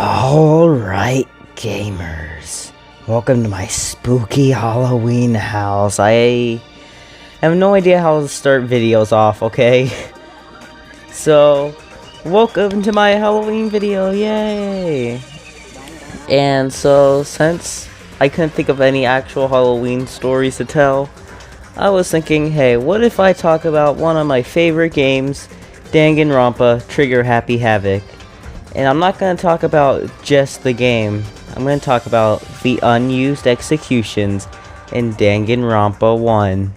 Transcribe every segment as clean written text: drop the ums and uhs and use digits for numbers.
Alright, gamers. Welcome to my spooky Halloween house. I have no idea how to start videos off, okay? So, welcome to my Halloween video, yay! And so, since I couldn't think of any actual Halloween stories to tell, I was thinking, hey, what if I talk about one of my favorite games, Danganronpa Trigger Happy Havoc? And I'm not going to talk about just the game. I'm going to talk about the unused executions in Danganronpa 1.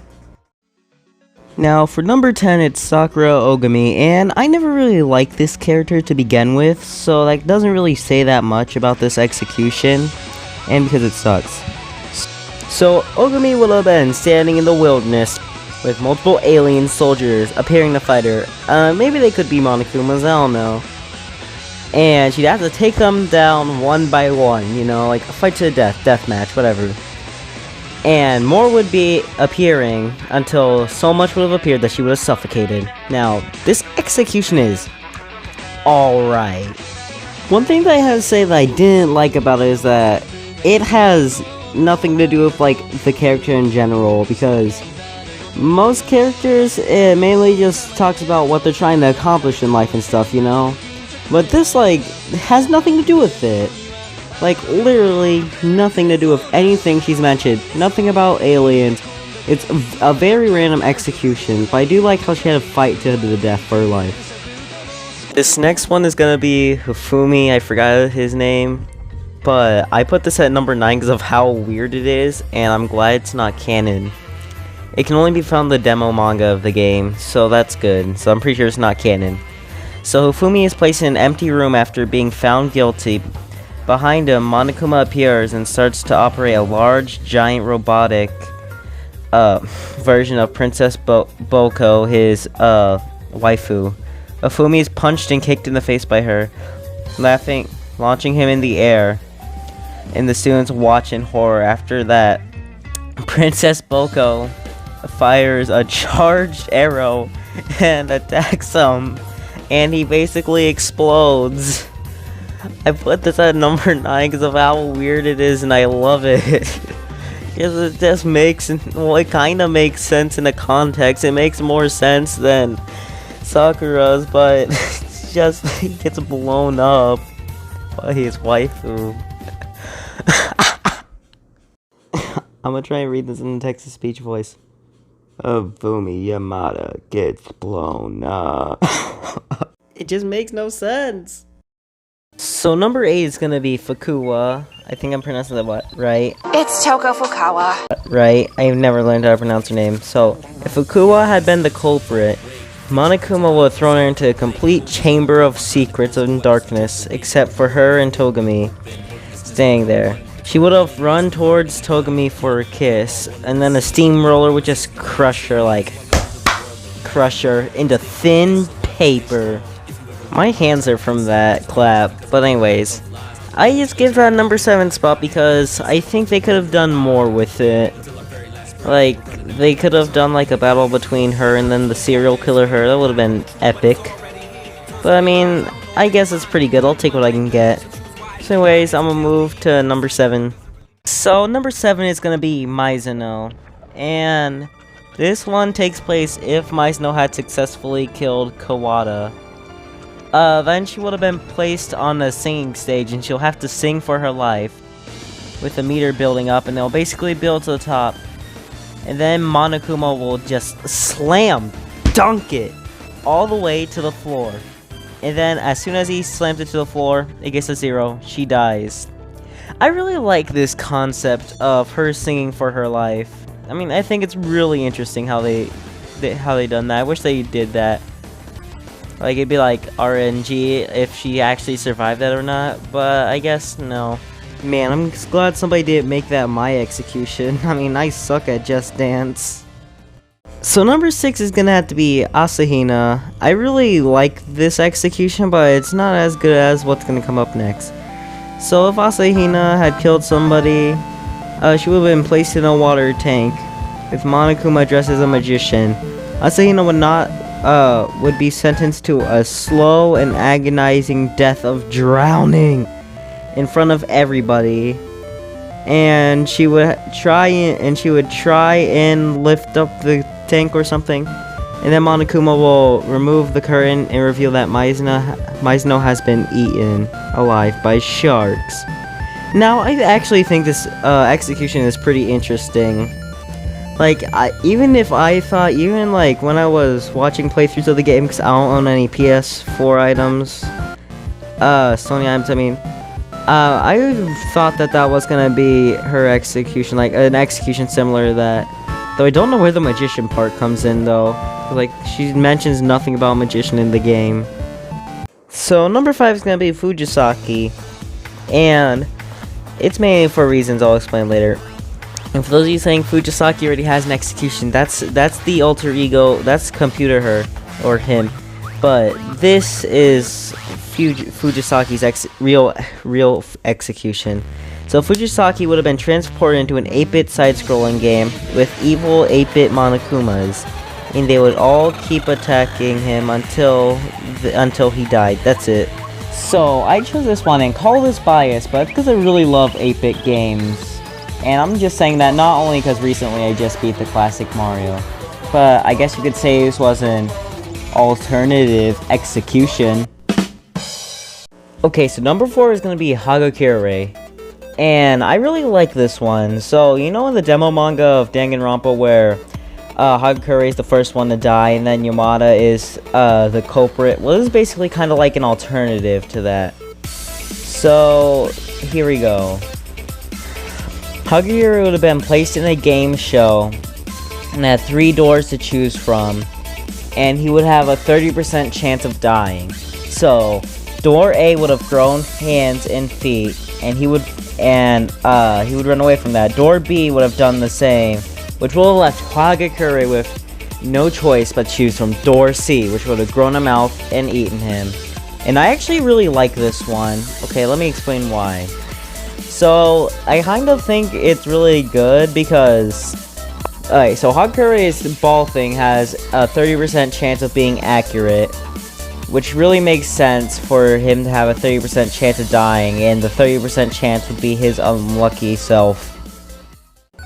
Now, for number 10, it's Sakura Ogami, and I never really liked this character to begin with, so that doesn't really say that much about this execution, and because it sucks. So, Ogami would have been standing in the wilderness with multiple alien soldiers appearing to fight her. Maybe they could be Monokumas, I don't know. And she'd have to take them down one by one, you know, like a fight to the death match, whatever. And more would be appearing until so much would have appeared that she would have suffocated. Now, this execution is alright. One thing that I have to say that I didn't like about it is that it has nothing to do with, like, the character in general, because most characters, it mainly just talks about what they're trying to accomplish in life and stuff, you know? But this, like, has nothing to do with it. Like, literally nothing to do with anything she's mentioned. Nothing about aliens. It's a very random execution, but I do like how she had to fight to the death for her life. This next one is gonna be Hifumi, I forgot his name. But I put this at number 9 because of how weird it is, and I'm glad it's not canon. It can only be found in the demo manga of the game, so that's good. So I'm pretty sure it's not canon. So Hifumi is placed in an empty room after being found guilty. Behind him, Monokuma appears and starts to operate a large, giant robotic version of Princess Boko, his waifu. Hifumi is punched and kicked in the face by her, launching him in the air. And the students watch in horror. After that, Princess Boko fires a charged arrow and attacks him. And he basically explodes. I put this at number 9 because of how weird it is, and I love it. Because it just makes, well, it kind of makes sense in the context. It makes more sense than Sakura's, but it's just, he gets blown up by his waifu. I'm gonna try and read this in the text-to-speech voice. Hifumi Yamada gets blown up. It just makes no sense. So number 8 is gonna be Fukawa. I think I'm pronouncing that right. It's Toko Fukawa. Right, I've never learned how to pronounce her name. So, if Fukawa had been the culprit, Monokuma would have thrown her into a complete chamber of secrets and darkness, except for her and Togami staying there. She would have run towards Togami for a kiss, and then a steamroller would just crush her into thin paper. My hands are from that clap, but anyways, I just give that number 7 spot because I think they could have done more with it. Like, they could have done like a battle between her and then the serial killer her. That would have been epic. But I mean, I guess it's pretty good. I'll take what I can get. So anyways, I'm gonna move to number 7. So number 7 is gonna be Maiozono, and this one takes place if Maiozono had successfully killed Kawada. Then she would have been placed on a singing stage, and she'll have to sing for her life, with the meter building up, and they'll basically build to the top. And then Monokuma will just slam dunk it all the way to the floor. And then, as soon as he slams it to the floor, it gets a 0. She dies. I really like this concept of her singing for her life. I mean, I think it's really interesting how they done that. I wish they did that. Like, it'd be like RNG if she actually survived that or not. But I guess no. Man, I'm just glad somebody didn't make that my execution. I mean, I suck at Just Dance. So number 6 is gonna have to be Asahina. I really like this execution, but it's not as good as what's gonna come up next. So if Asahina had killed somebody, she would have been placed in a water tank with Monokuma dressed as a magician. Asahina would be sentenced to a slow and agonizing death of drowning in front of everybody, and she would try and lift up the tank or something, and then Monokuma will remove the curtain and reveal that Maiozono has been eaten alive by sharks. Now, I actually think this execution is pretty interesting. Like, even like when I was watching playthroughs of the game, because I don't own any PS4 items, Sony items, I mean, I thought that was gonna be her execution, like an execution similar to that. Though I don't know where the magician part comes in, though. Like, she mentions nothing about magician in the game. So, number 5 is gonna be Fujisaki, and it's mainly for reasons I'll explain later. And for those of you saying Fujisaki already has an execution, that's the alter ego, that's computer her, or him. But this is Fujisaki's real execution. So Fujisaki would have been transported into an 8-bit side-scrolling game with evil 8-bit Monokumas, and they would all keep attacking him until he died. That's it. So I chose this one, and call this bias, but it's because I really love 8-bit games. And I'm just saying that not only because recently I just beat the classic Mario, but I guess you could say this was an alternative execution. Okay, so number 4 is going to be Hagakure, and I really like this one. So, you know in the demo manga of Danganronpa where Hagakure is the first one to die, and then Yamada is the culprit? Well, this is basically kind of like an alternative to that. So, here we go. Hagakure would have been placed in a game show and had 3 doors to choose from, and he would have a 30% chance of dying. So, door A would have grown hands and feet, and he would run away from that. Door B would have done the same, which would have left Hagakure with no choice but choose from door C, which would have grown a mouth and eaten him. And I actually really like this one. Okay, let me explain why. So, I kind of think it's really good because... Alright, so Hakure's ball thing has a 30% chance of being accurate, which really makes sense for him to have a 30% chance of dying, and the 30% chance would be his unlucky self.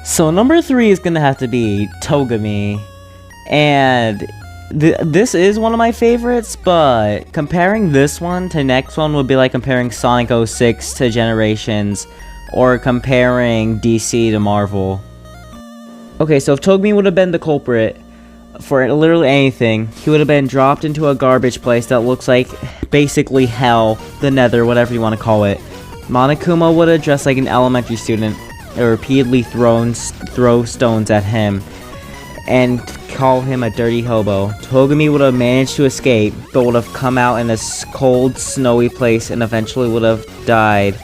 So number 3 is gonna have to be Togami, and this is one of my favorites, but comparing this one to next one would be like comparing Sonic 06 to Generations, or comparing DC to Marvel. Okay, so if Togami would have been the culprit for literally anything, he would have been dropped into a garbage place that looks like basically hell, the nether, whatever you want to call it. Monokuma would have dressed like an elementary student and repeatedly throw stones at him and call him a dirty hobo. Togami would have managed to escape, but would have come out in a cold, snowy place and eventually would have died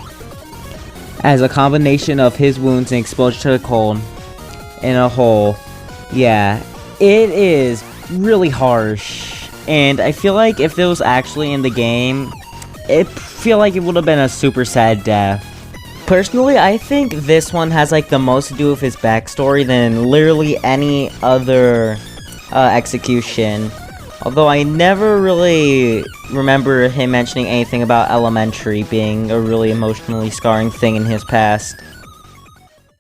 as a combination of his wounds and exposure to the cold in a hole. Yeah, it is really harsh, and I feel like if it was actually in the game, I feel like it would have been a super sad death. Personally, I think this one has like the most to do with his backstory than literally any other execution. Although I never really remember him mentioning anything about elementary being a really emotionally scarring thing in his past.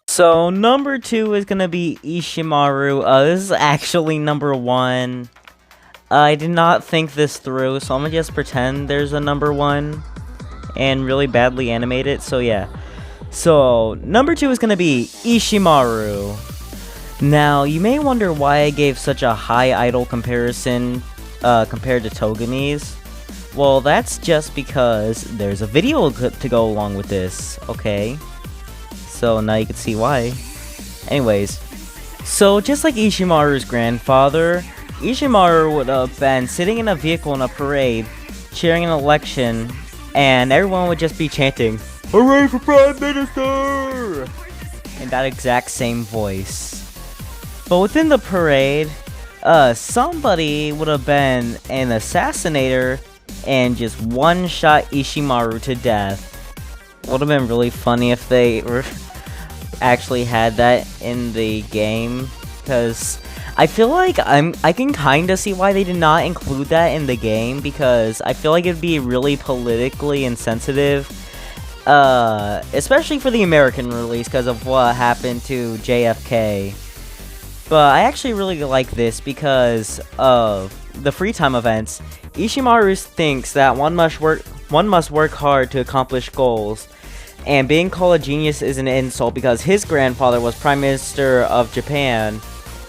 So, number 2 is gonna be Ishimaru. This is actually number 1. I did not think this through, so I'm gonna just pretend there's a number 1 and really badly animate it, so yeah. So, number 2 is gonna be Ishimaru. Now, you may wonder why I gave such a high idol comparison compared to Togami's. Well, that's just because there's a video clip to go along with this, okay? So now you can see why. Anyways, so just like Ishimaru's grandfather, Ishimaru would have been sitting in a vehicle in a parade, cheering an election, and everyone would just be chanting, "Hooray for Prime Minister!" in that exact same voice. But within the parade, somebody would have been an assassinator and just one-shot Ishimaru to death. Would have been really funny if they actually had that in the game, because I feel like I can kind of see why they did not include that in the game, because I feel like it'd be really politically insensitive especially for the American release because of what happened to JFK. But I actually really like this because of the free time events. Ishimaru thinks that one must work hard to accomplish goals, and being called a genius is an insult because his grandfather was Prime Minister of Japan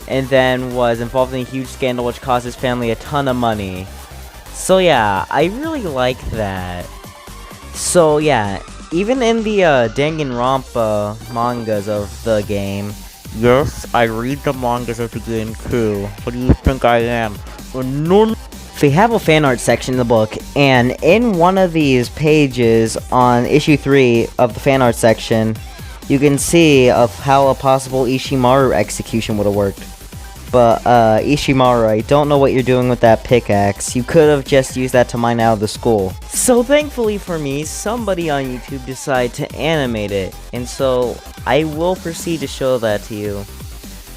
and then was involved in a huge scandal which cost his family a ton of money. So yeah, I really like that. So yeah, even in the danganronpa mangas of the game, yes, I read the mangas of the game too. What do you think I am? They have a fan art section in the book, and in one of these pages on issue 3 of the fan art section, you can see of how a possible Ishimaru execution would have worked. But Ishimaru, I don't know what you're doing with that pickaxe. You could have just used that to mine out of the school. So thankfully for me, somebody on YouTube decided to animate it, and so I will proceed to show that to you.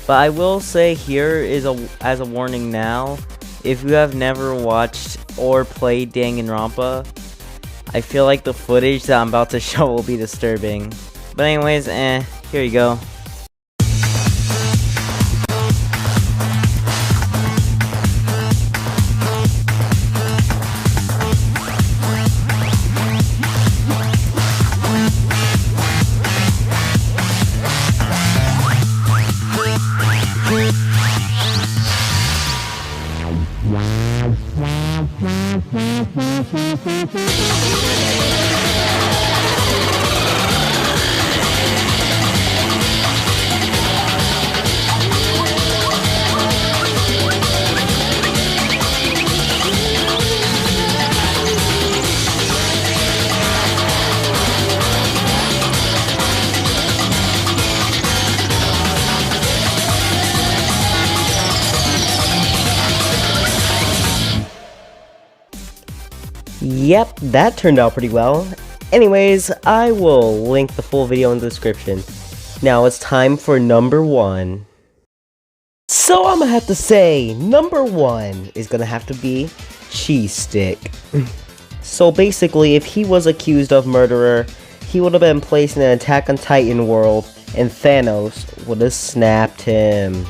But I will say here is as a warning now, if you have never watched or played Danganronpa, I feel like the footage that I'm about to show will be disturbing. But anyways, here you go. Yep, that turned out pretty well. Anyways, I will link the full video in the description. Now it's time for number 1. So I'm gonna have to say, number 1 is gonna have to be Cheez Stick. So basically, if he was accused of murderer, he would have been placed in an Attack on Titan world, and Thanos would have snapped him.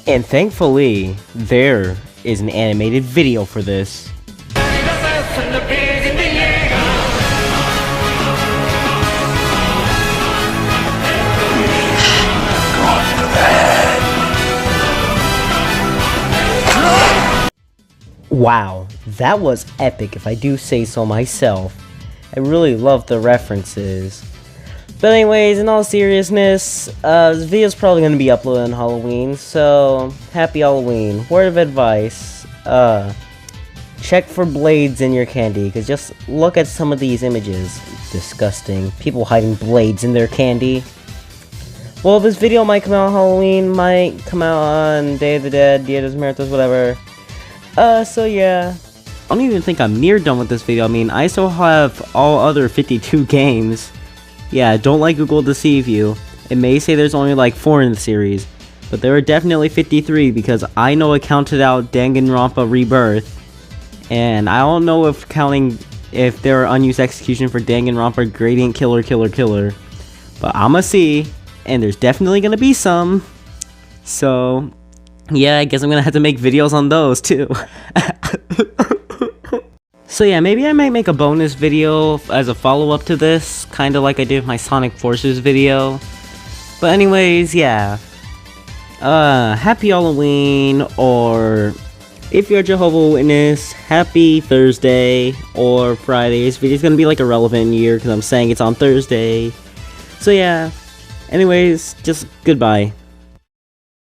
And thankfully, there is an animated video for this. Wow, that was epic if I do say so myself. I really love the references. But anyways, in all seriousness, this video's probably going to be uploaded on Halloween, so happy Halloween. Word of advice, check for blades in your candy, because just look at some of these images. Disgusting. People hiding blades in their candy. Well, this video might come out on Halloween, might come out on Day of the Dead, Dia de los Muertos, whatever. So yeah. I don't even think I'm near done with this video. I mean, I still have all other 52 games. Yeah, don't let Google deceive you. It may say there's only like 4 in the series, but there are definitely 53 because I know it counted out Danganronpa Rebirth. And I don't know if there are unused execution for Danganronpa Gradient Killer. But I'ma see, and there's definitely gonna be some. So yeah, I guess I'm gonna have to make videos on those too. So yeah, maybe I might make a bonus video as a follow-up to this, kinda like I did with my Sonic Forces video. But anyways, yeah. Happy Halloween, or if you're a Jehovah's Witness, happy Thursday or Friday. This video's gonna be like a relevant year because I'm saying it's on Thursday. So yeah, anyways, just goodbye.